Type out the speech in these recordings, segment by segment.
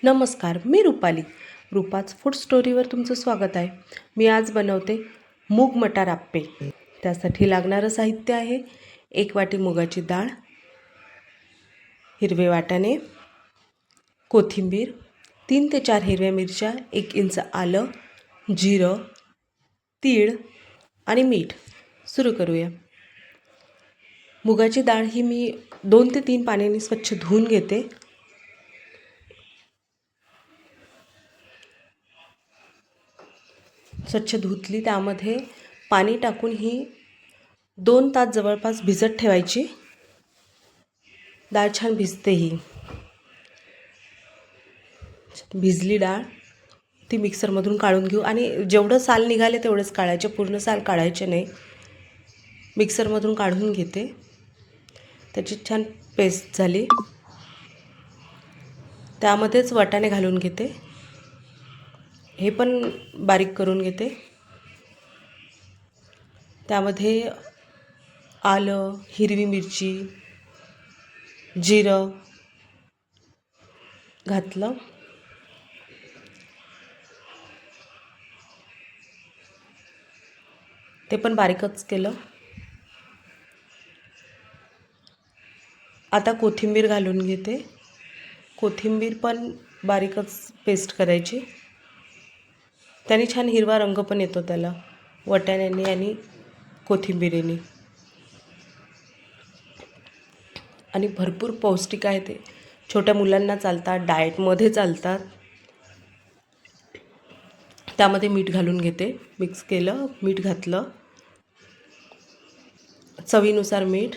नमस्कार, मी रुपाली. रुपाच फूड स्टोरीवर तुमचं स्वागत आहे. मी आज बनवते मूग मटार आप्पे. त्यासाठी लागणारं साहित्य आहे 1 वाटी मुगाची डाळ, हिरवे वाटाणे, कोथिंबीर, 3 ते 4 हिरव्या मिरच्या, 1 इंच आलं, जिरं, तीळ आणि मीठ. सुरू करूया. मुगाची डाळ ही मी 2 ते 3 पाण्याने स्वच्छ धुवून घेते. स्वच्छ धुतली, त्यामध्ये पाणी टाकून ही 2 तास जवळपास भिजत ठेवायची. डाळ छान भिजते. ही भिजली डाळ ती मिक्सरमधून काढून घेऊ आणि जेवढं साल निघाले तेवढंच काढायचे, पूर्ण साल काढायचे नाही. मिक्सरमधून काढून घेते. त्याची छान पेस्ट झाली. त्यामध्येच वाटाणे घालून घेते. हे पण बारीक करून घेते. त्यामध्ये आलं, हिरवी मिरची, जिरं घातलं. ते पण बारीकच केलं. आता कोथिंबीर घालून घेते. कोथिंबीर पण बारीकच पेस्ट करायची. त्याने छान हिरवा रंग पण येतो त्याला, वाटाण्याने आणि कोथिंबीरीने. आणि भरपूर पौष्टिक आहे ते. छोट्या मुलांना चालतात, डाएटमध्ये चालतात. त्यामध्ये मीठ घालून घेते. मिक्स केलं, मीठ घातलं, चवीनुसार मीठ.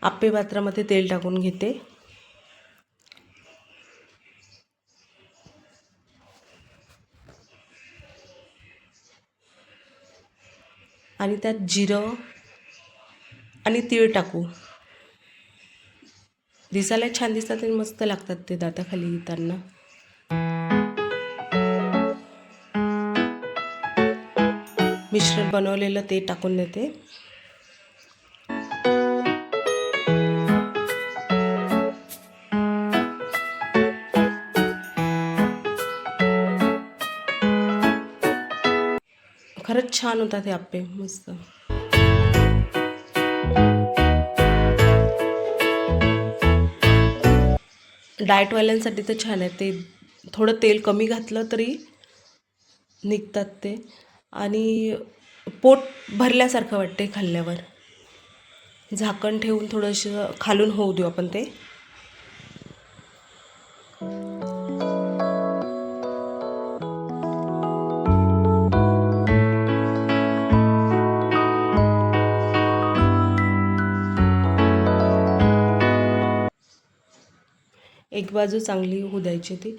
आप्पे पात्रामध्ये तेल टाकून घेते. आणि त्यात जिरं आणि तीळ टाकू. दिसायला छान दिसतात आणि मस्त लागतात ते दाताखाली घेताना. मिश्रण बनवलेलं ते टाकून देते. खरंच छान होतात हे आप्पे, मस्त. डाएटवाल्यांसाठी तर छान आहे ते. थोडं तेल कमी घातलं तरी निघतात ते. आणि पोट भरल्यासारखं वाटते खाल्ल्यावर. झाकण ठेवून थोडंसं खालून होऊ देऊ आपण ते. एक बाजू चांगली होऊ द्यायची. ती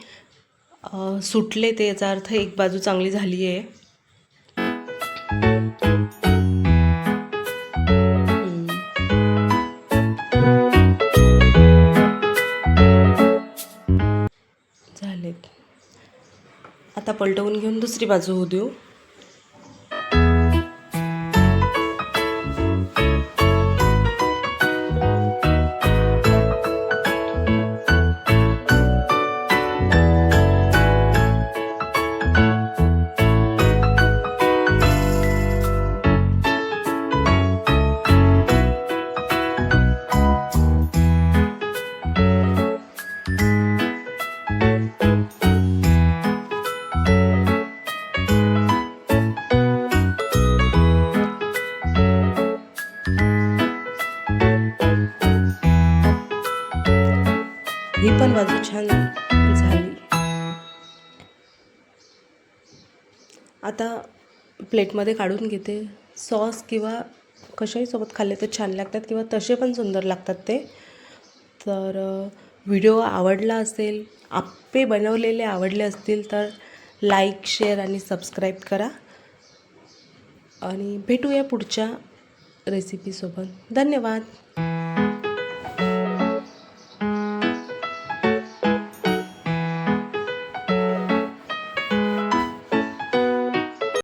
सुटले ते, याचा अर्थ एक बाजू चांगली झाली आहे. झालेत. आता पलटवून घेऊन दुसरी बाजू होऊ देऊ. ही पण बाजू छान झाली. आता प्लेटमध्ये काढून घेते. सॉस किंवा कशाही सोबत खाल्ले तर छान लागतात, किंवा तसे पण सुंदर लागतात ते. तर व्हिडिओ आवडला असेल, आप्पे बनवलेले आवडले असतील तर लाईक, शेअर आणि सबस्क्राईब करा. आणि भेटूया पुढच्या रेसिपीसोबत. धन्यवाद.